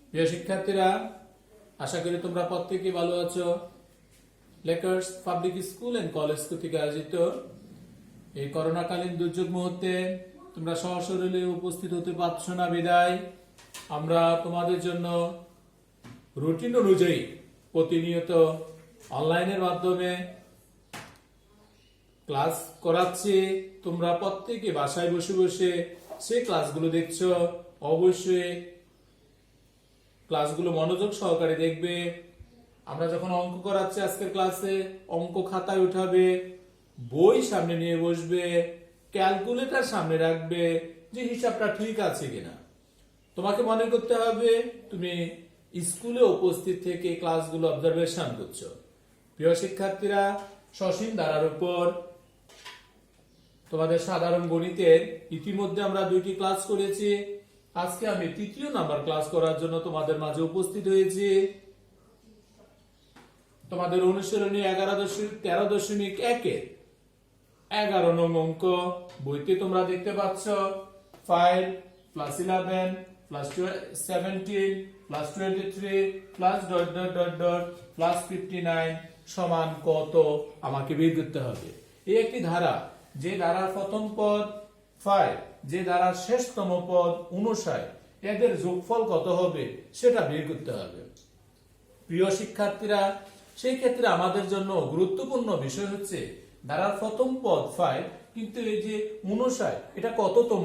প্রিয় শিক্ষার্থীরা, আশা করি তোমরা প্রত্যেকে ভালো আছো। Lakers public school and college কর্তৃক আয়োজিত এই করোনাকালীন দুর্যোগ মুহূর্তে তোমরা সশরীরে উপস্থিত হতে পারছো না বিদায় আমরা তোমাদের জন্য রুটিন অনুযায়ী প্রতিনিয়ত অনলাইনের মাধ্যমে ক্লাস করাচ্ছি। তোমরা প্রত্যেকে বাসায় বসে বসে সেই ক্লাসগুলো দেখছো। অবশ্যই ক্লাসগুলো মনোযোগ সহকারে দেখবে। আমরা যখন অঙ্ক করাচ্ছি আজকের ক্লাসে, অঙ্ক খাতায় উঠাবে, বই সামনে নিয়ে বসবে, ক্যালকুলেটর সামনে রাখবে যে হিসাবটা ঠিক আছে কিনা। তোমাকে মনে করতে হবে তুমি স্কুলে উপস্থিত থেকে ক্লাসগুলো অবজারভেশন করছো। প্রিয় শিক্ষার্থীরা, সসীম ধারার উপর তোমাদের সাধারণ গণিতের ইতিমধ্যে আমরা 2টি ক্লাস করেছি। আজকে আমি 3য় নাম্বার ক্লাস করার জন্য তোমাদের মাঝে উপস্থিত হয়েছি। তোমাদের অনুসরণী 13.1 নং অঙ্ক বইতে তোমরা দেখতে পাচ্ছ 5 + 11 + 17 + 23 + ... +59 সমান কত আমাকে বের করতে হবে। এই একটি ধারা, যে ধারার প্রথম পদ 5, যে ধারার শেষতম পদ 59, এদের যোগফল কত হবে সেটা বের করতে হবে। প্রিয় শিক্ষার্থীরা, সেই ক্ষেত্রে আমাদের জন্য গুরুত্বপূর্ণ বিষয় হচ্ছে ধারার প্রথম পদ 5, কিন্তু এই যে 59 এটা কততম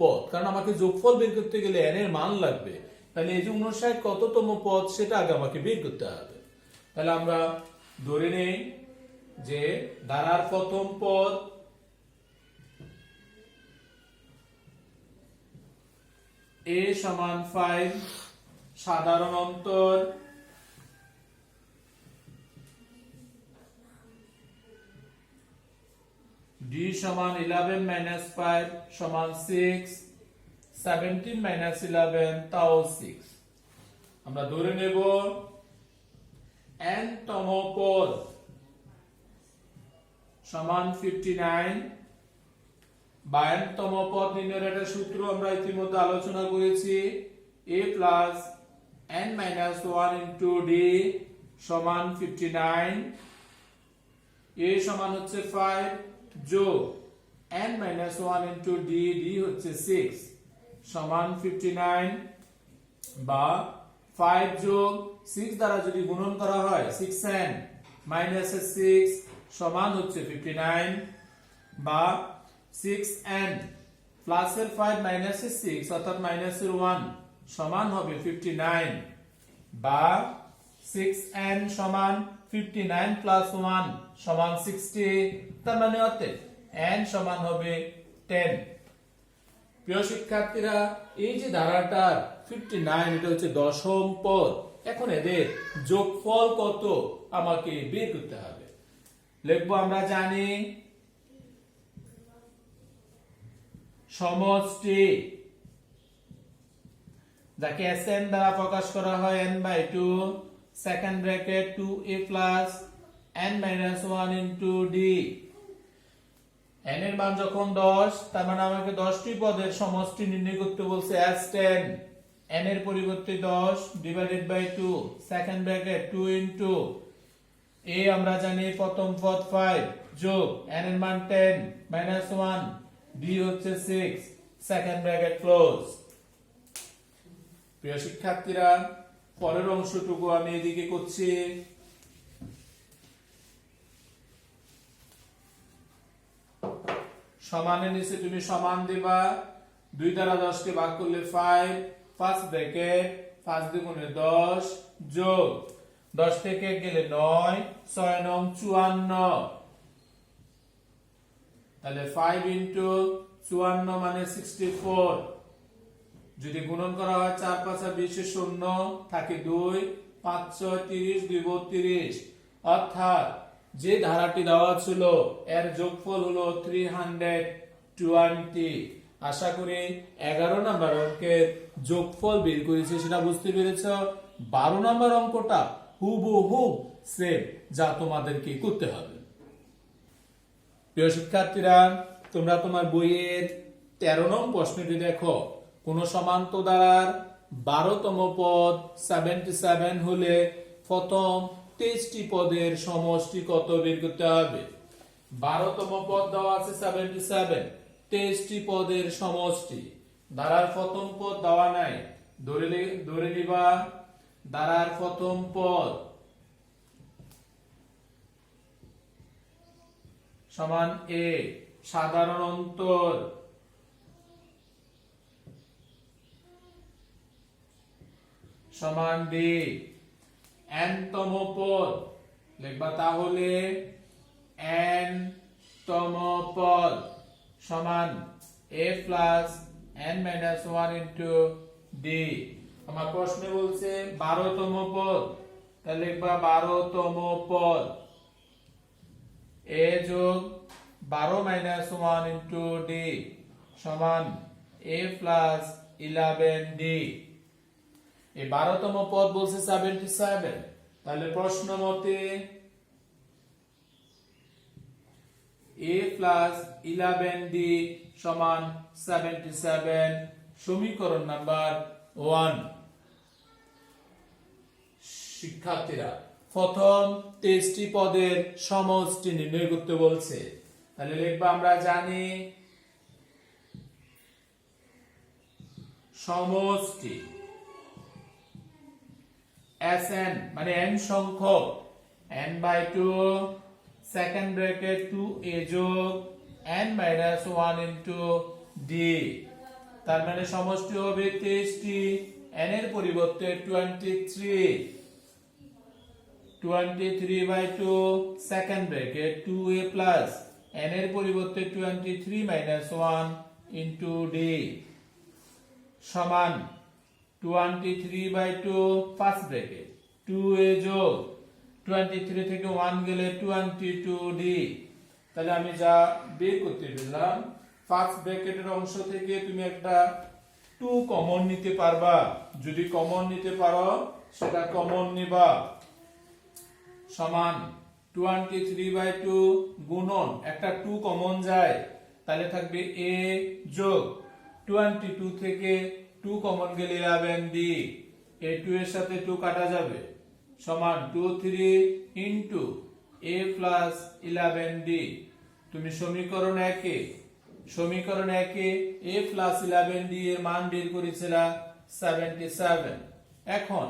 পদ, কারণ আমাকে যোগফল বের করতে গেলে n এর মান লাগবে। তাহলে এই যে 59 কততম পদ সেটা আগে আমাকে বের করতে হবে। তাহলে আমরা ধরে নেই যে ধারার প্রথম পদ a = 5, সাধারণ অন্তর d = 11 - 5 = 6, 17 - 11 তাও 6। আমরা ধরে নেব n তম পদ সমান 59, বা n তম পদ নির্ণয়ের একটা সূত্র আমরা ইতিমধ্যে আলোচনা করেছি। a + n - 1 * d সমান 59। a সমান হচ্ছে 5 যোগ n - 1 * d, d হচ্ছে 6 সমান 59, বা 5 যোগ 6 দ্বারা যদি গুণন করা হয় 6n - 6 সমান হচ্ছে 59, বা 6n প্লাসের 5 মাইনাসের 6 অর্থাৎ মাইনাসের 1 সমান হবে 59, বা 6n সমান 59 + 1 সমান 60। তার মানে হচ্ছে n সমান হবে 10। প্রিয় শিক্ষার্থীরা, এই যে ধারাটার 59 এটা হচ্ছে দশম পদ। এখন এদের যোগফল কত আমাকে বের করতে হবে। লিখবো, আমরা জানি সমষ্টি যাকে Sn দ্বারা প্রকাশ করা হয় n/2, second bracket 2a + n - 1 * d। n এর মান যখন 10, তার মানে আমাকে 10টি পদের সমষ্টি নির্ণয় করতে বলছে S10। n এর পরিবর্তে 10 / 2, সেকেন্ড ব্র্যাকেট 2 * a আমরা জানি প্রথম পদ 5 যোগ n এর মান 10 - 1, d হচ্ছে 6, সেকেন্ড ব্র্যাকেট ক্লোজ। প্রিয় শিক্ষার্থীরা, পরের অংশটুকু আমি এদিকে করছি। সমানের নিচে তুমি সমান দিবা। 2 দ্বারা 10 কে ভাগ করলে 5, ফার্স্ট ব্র্যাকেট 5 × 10 যোগ 10 থেকে গেলে 9, 6 × 9 54। তাহলে 5 × 54 মানে 64। যদি গুণন করা হয় 4 × 5 = 20, 0 থাকে 2, 5 × 6 = 30, 2 × 32, অর্থাৎ যে ধারাটি দেওয়া ছিল এর যোগফল হলো 320। আশা করি 11 নম্বর অঙ্কের যোগফল বের করেছি সেটা বুঝতে পেরেছো। 12 নম্বর অঙ্কটা হুবহু সেম, যা তোমাদেরকে করতে হবে। প্রিয় শিক্ষার্থীরা, তোমরা তোমার বইয়ের 13 নং প্রশ্নটি দেখো। কোন সমান্ত দ্বারার 12তম পদ 77 হলে প্রথম 23টি পদের সমষ্টি কত বের করতে হবে? 12তম পদ দেওয়া আছে 77, 23টি পদের সমষ্টি। দ্বারার প্রথম পদ দেওয়া নাই, ধরে নিবা দ্বারার প্রথম পদ সমান a, সাধারণ অন্তর সমান b, n-তম পদ লিখবা তাহলে n-তম পদ সমান a plus n minus 1 into d। আমার প্রশ্নে বলছে 12তম পদ, তাহলে লিখবা 12তম পদ a যোগ 12 minus 1 into d সমান a plus 11d। এই 12তম পদ বলছে 77, তাহলে প্রশ্ন মতে a plus 11d সমান 77, সমীকরণ নাম্বার 1। শিক্ষার্থীরা প্রথম 23টি পদের সমষ্টি নির্ণয় করতে বলছে, তাহলে লিখবা আমরা জানি সমষ্টি Sn মানে n সংখ্যক, n/2 সেকেন্ড ব্র্যাকেট 2a যোগ n minus 1 into d, তার মানে সমষ্টি হবে 23টি, n এর পরিবর্তে 23/2 second bracket 2a plus n এর পরিবর্তে 23 minus 1 into d সমান 23/2 ফার্স্ট ব্র্যাকেট 2a যোগ 23 থেকে 1 গেলে 22d। তাহলে আমি যা বের করতে দিলাম, ফার্স্ট ব্র্যাকেটের অংশ থেকে তুমি একটা 2 কমন নিতে পারবা, যদি কমন নিতে পারো সেটা কমন নিবা, সমান 23/2 গুণন একটা 2 কমন যায়, তাহলে থাকবে a যোগ 22 থেকে 2 কমন গেলে 11d, a 2 এর সাথে 2 কাটা যাবে, সমান 23 into a plus 11d। তুমি সমীকরণ 1 এ a plus 11d এর মান বের করেছিলা 77। এখন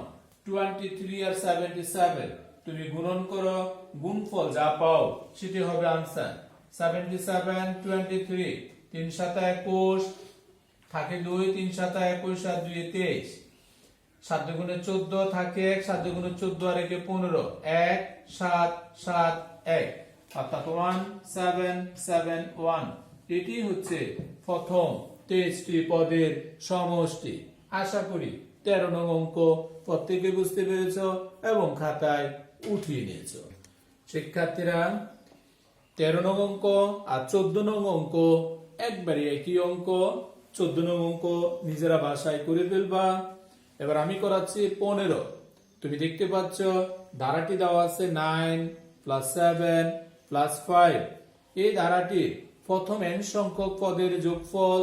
23 আর 77 তুমি গুণন করো, গুণফল যা পাও সেটি হবে আনসার। 77 23 3 7 21 থাকে 2, 3 7 21 7 2 23, 7 দুগুণে 14 থাকে 1, 7 দুগুণে 14 আর 1 15, 1 7 7 1 অর্থাৎ 1771। এটি হচ্ছে প্রথম 23টি পদের সমষ্টি। আশা করি 13 নং অঙ্ক প্রত্যেকে বুঝতে পেরেছো এবং খাতায় উঠিয়ে নিয়েছো। শিক্ষার্থীরা 13 নং অঙ্ক আর 14 নং অঙ্ক একবারে একই অঙ্ক। 14 নং অঙ্ক নিজেরা বাসায় করে ফেলবা। এবার আমি করাচ্ছি 15। তুমি দেখতে পাচ্ছ ধারাটি দেওয়া আছে 9 plus 7 plus 5। এই ধারাটির প্রথম n সংখ্যক পদের যোগফল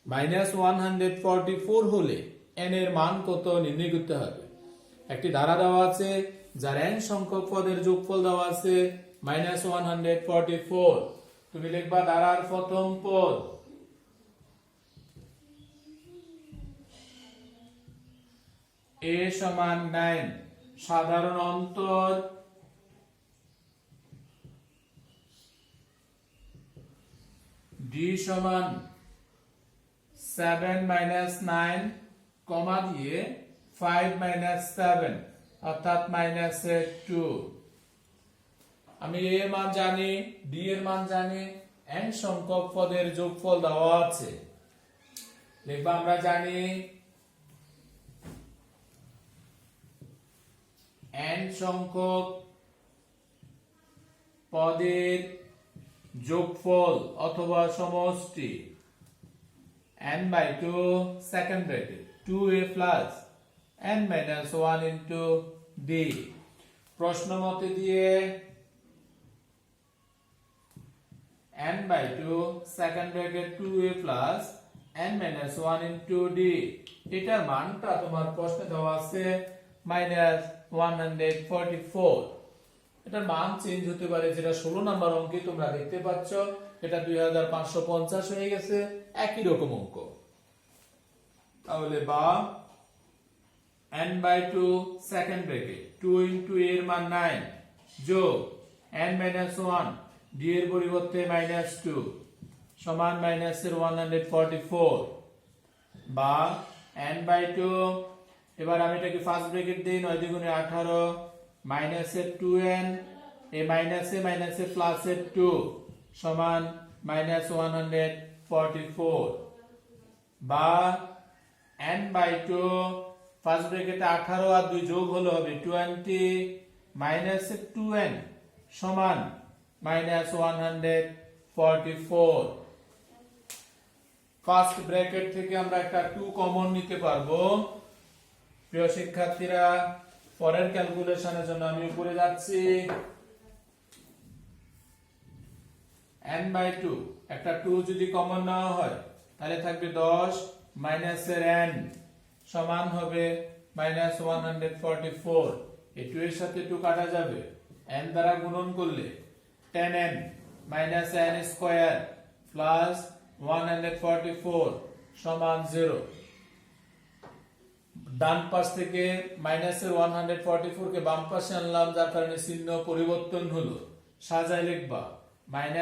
-144 হলে n এর মান কত নির্ণয় করতে হবে। একটি ধারা দেওয়া আছে যার n সংখ্যক পদের যোগফল দেওয়া আছে -144। তুমি লিখবা ধারার প্রথম পদ a সমান 9, সাধারণ অন্তর d সমান 7 - 9 কমা দিয়ে 5 - 7 অর্থাৎ -2। আমি a এর মান জানি, d এর মান জানি, n সংখ্যক পদের যোগফল দেওয়া আছে। লিখবা আমরা জানি n সংখ্যক পদের যোগফল অথবা সমষ্টি n/2 second bracket 2a plus n minus 1 into d। প্রশ্ন মতে দিয়ে n/2 second bracket 2a plus n minus 1 into d এটার মানটা তোমার প্রশ্নে দেওয়া আছে -144 এটার মান চেঞ্জ হতে পারে যেটা 16 নাম্বার অঙ্কে তোমরা দেখতে পাচ্ছ এটা 2550 হয়ে গেছে একই রকম অঙ্ক তাহলে বা n/2 second bracket 2 into a এর মান 9 যোগ n minus 1 d এর পরিবর্তে -2 সমান -144 বা n/2 এবার আমি এটাকে ফার্স্ট ব্র্যাকেট দেই 9 দ্বিগুণে 18 মাইনাসের 2n এ মাইনাসে প্লাসের 2 সমান -144 বা n/2 ফার্স্ট ব্র্যাকেটে 18 আর 2 যোগ হলে হবে 20 মাইনাসের 2n সমান -144 ফার্স্ট ব্র্যাকেট থেকে আমরা একটা 2 কমন নিতে পারবো প্রিয় শিক্ষার্থীরা পরের ক্যালকুলেশনের জন্য আমি উপরে যাচ্ছি n/2 একটা 2 যদি কমন নেওয়া হয় তাহলে থাকবে 10 মাইনাসের n সমান হবে -144 এই 2 এর সাথে 2 কাটা যাবে n দ্বারা গুণন করলে 10n minus n square plus 144 সমান 0 ডান পাশ থেকে মাইনাসের 144 কে বাম পাশে আনলাম যার কারণে চিহ্ন পরিবর্তন হলো সাজায় লিখবা -n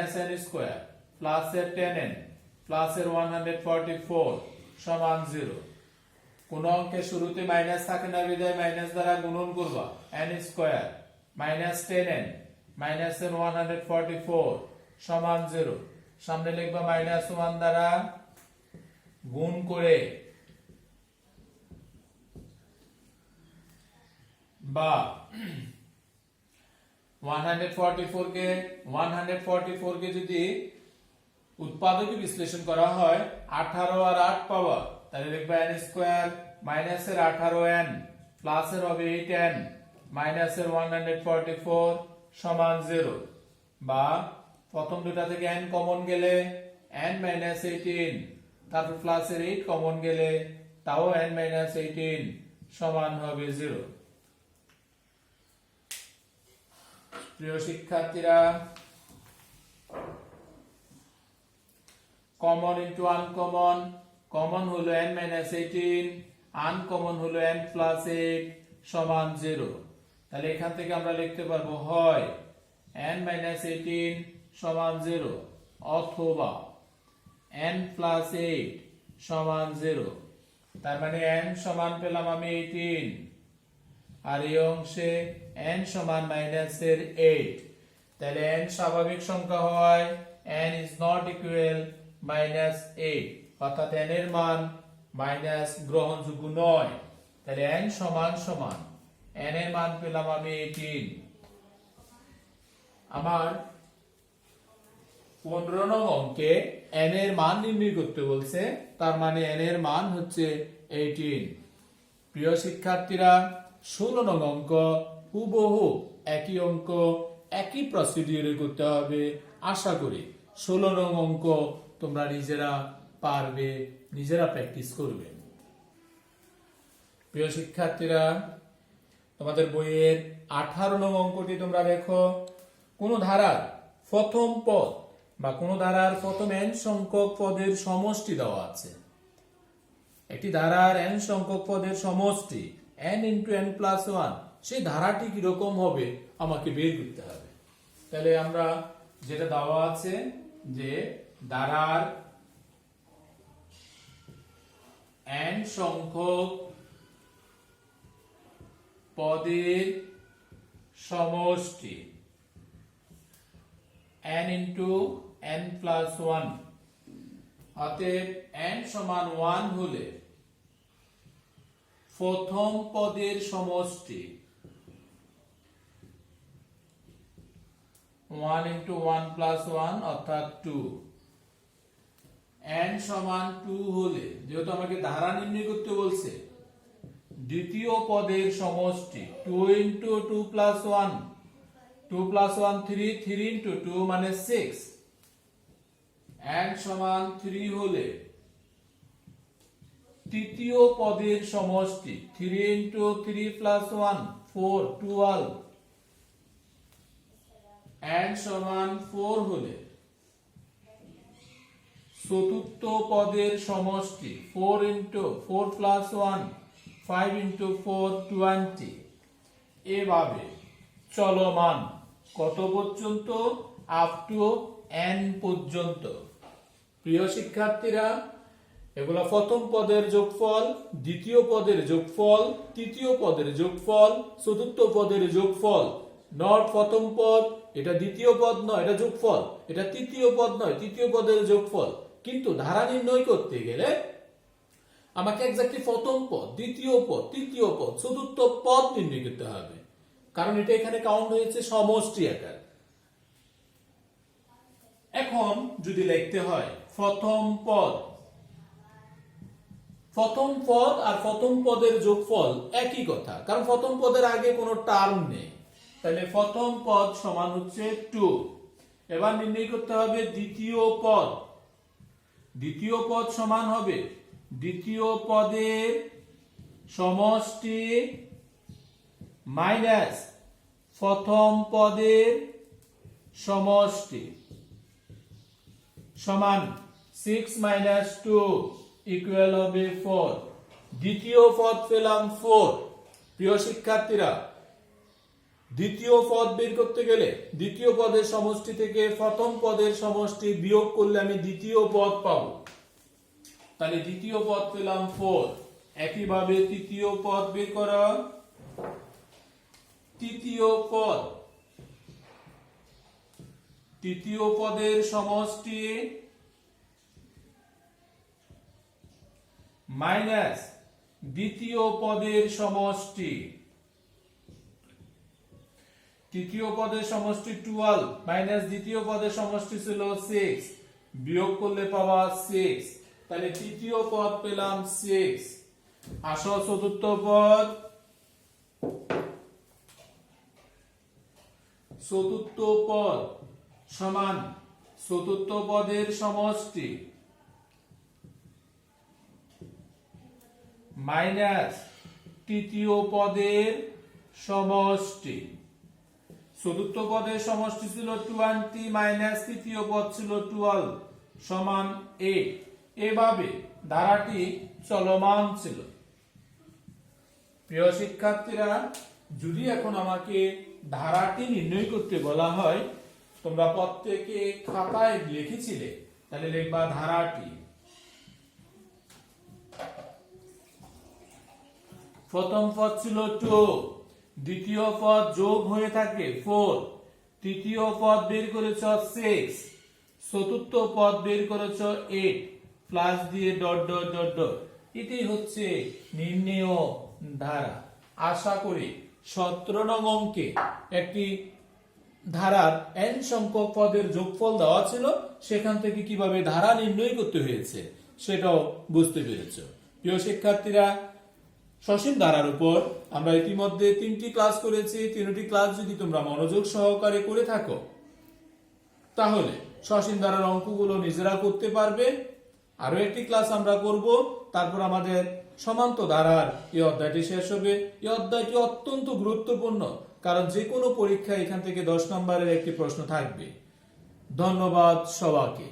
স্কয়ার প্লাস এর 10n প্লাস এর 144 সমান 0 কোন অঙ্কের শুরুতে মাইনাস থাকে না বিধায় মাইনাস দ্বারা গুণন করবা n স্কয়ার -10n minus এর 144 সমান 0 সামনে লিখবা -1 দ্বারা গুণ করে বা 144 কে যদি উৎপাদকে বিশ্লেষণ করা হয় 18 আর 8 পাওয়া তাহলে লিখবা n স্কয়ার মাইনাস এর 18n প্লাস এর হবে 8n মাইনাস এর 144 সমান 0 বা প্রথম দুটা থেকে n কমন গেলে n - 18 তারপর প্লাস এর 8 কমন গেলে তাও n - 18 সমান হবে 0 প্রিয় শিক্ষার্থীরা কমন ইনটু আনকমন কমন হলো n - 18 আনকমন হলো n + 8 সমান 0 তাহলে এখান থেকে আমরা লিখতে পারবো হয় n - 18 সমান 0 অথবা n + 8 সমান 0 তার মানে n সমান পেলাম আমি 18 আর এই অংশে n সমান -এর 8 তাহলে n স্বাভাবিক সংখ্যা হয় n is not equal -8 অর্থাৎ n এর মান মাইনাস গ্রহণযোগ্য নয় তাহলে n সমান n এর মান পেলাম আমি 18 আমার 15 নং অঙ্কে n এর মান নির্ণয় করতে বলছে তার মানে n এর মান হচ্ছে 18 প্রিয় শিক্ষার্থীরা 16 নং অঙ্ক হুবহু একই অঙ্ক একই প্রসিডিউরে করতে হবে আশা করি 16 নং অঙ্ক তোমরা নিজেরা পারবে নিজেরা প্র্যাকটিস করবে প্রিয় শিক্ষার্থীরা তোমাদের বইয়ের 18 নং অঙ্কটি তোমরা দেখো কোন ধারার প্রথম পদ বা কোন ধারার প্রথম n সংখ্যক পদের সমষ্টি দেওয়া আছে একটি ধারার n সংখ্যক পদের সমষ্টি n * n + 1 সেই ধারাটি কি রকম হবে আমাকে বের করতে হবে তাহলে আমরা যেটা দেওয়া আছে যে ধারার n সংখ্যক পদের সমষ্টি n * n + 1 অতএব n সমান 1 হলে প্রথম পদের সমষ্টি 1 * 1 + 1 অর্থাৎ 2 n সমান 2 হলে যেহেতু আমাকে ধারা নির্ণয় করতে বলছে দ্বিতীয় পদের সমষ্টি 2 * 2 + 1 2 + 1 3 3 * 2 মানে 6 n সমান 3 হলে তৃতীয় পদের সমষ্টি 3 into 3 plus 1 4 12 and সমান 4 হলে চতুর্থ পদের সমষ্টি 4 into 4 plus 1 5 into 4 20 এভাবে চলমান কত পর্যন্ত আপ টু n পর্যন্ত। প্রিয় শিক্ষার্থীরা, এগুলা প্রথম পদের যোগফল, দ্বিতীয় পদের যোগফল, তৃতীয় পদের যোগফল, চতুর্থ পদের যোগফল। নট প্রথম পদ, এটা দ্বিতীয় পদ নয়, এটা যোগফল। এটা তৃতীয় পদ নয়, তৃতীয় পদের যোগফল। কিন্তু ধারা নির্ণয় করতে গেলে আমাকে এক্স্যাক্টলি প্রথম পদ, দ্বিতীয় পদ, তৃতীয় পদ, চতুর্থ পদ নির্ণয় করতে হবে, কারণ এটা এখানে কাউন্ট হয়েছে সমষ্টি আকার। এখন যদি লিখতে হয় প্রথম পদ, প্রথম পদ আর প্রথম পদের যোগফল একই কথা, কারণ প্রথম পদের আগে কোনো টার্ম নেই। তাহলে প্রথম পদ সমান হচ্ছে 2। এবার নির্ণয় করতে হবে দ্বিতীয় পদ। দ্বিতীয় পদ সমান হবে দ্বিতীয় পদের সমষ্টি মাইনাস প্রথম পদের সমষ্টি সমান 6 minus 2 ইকুয়াল হবে 4। দ্বিতীয় পদ পেলাম 4। প্রিয় শিক্ষার্থীরা, দ্বিতীয় পদ বের করতে গেলে দ্বিতীয় পদের সমষ্টি থেকে প্রথম পদের সমষ্টি বিয়োগ করলে আমি দ্বিতীয় পদ পাবো। তাহলে দ্বিতীয় পদ পেলাম 4। একইভাবে তৃতীয় পদ বের করা। তৃতীয় পদ, তৃতীয় পদের সমষ্টি মাইনাস দ্বিতীয় পদের সমষ্টি। তৃতীয় পদের সমষ্টি 12 মাইনাস দ্বিতীয় পদের সমষ্টি ছিল 6, বিয়োগ করলে পাওয়া 6। তাহলে তৃতীয় পদ পেলাম 6। আসো চতুর্থ পদ। চতুর্থ পদ সমান চতুর্থ পদের সমষ্টি মাইনাস তৃতীয় পদের সমষ্টি। চতুর্থ পদের সমষ্টি ছিল 20 মাইনাস তৃতীয় পদ ছিল 12 সমান 8। এভাবে ধারাটি চলমান ছিল। প্রিয় শিক্ষার্থীরা, যদি এখন আমাকে ধারাটি নির্ণয় করতে বলা হয়, তোমরা প্রত্যেকে খাতায় লিখেছিলে, তাহলে লিখবা ধারাটি। প্রথম পদ ছিল 2, দ্বিতীয় পদ যোগ হয়ে থাকে 4, তৃতীয় পদ বের করেছ 6, চতুর্থ পদ বের করেছ 8 প্লাস দিয়ে ডট ডট ডট ডট। এটাই হচ্ছে নির্ণেয় ধারা। আশা করি 17 নং অঙ্কে একটি ধারার n সংখ্যক পদের যোগফল দেওয়া ছিল, সেখান থেকে কিভাবে ধারা নির্ণয় করতে হয়েছে সেটাও বুঝতে পেরেছ। প্রিয় শিক্ষার্থীরা, সসীম ধারার উপর আমরা ইতিমধ্যে 3টি ক্লাস করেছি। 3টি ক্লাস যদি তোমরা মনোযোগ সহকারে করে থাকো, তাহলে সসীম ধারার অঙ্কগুলো নিজেরা করতে পারবে। আরো একটি ক্লাস আমরা করব, তারপর আমাদের সমান্ত ধারার এই অধ্যায়টি শেষ হবে। এই অধ্যায়টি অত্যন্ত গুরুত্বপূর্ণ, কারণ যে কোনো পরীক্ষা এখান থেকে 10 নম্বরের একটি প্রশ্ন থাকবে। ধন্যবাদ সবাইকে।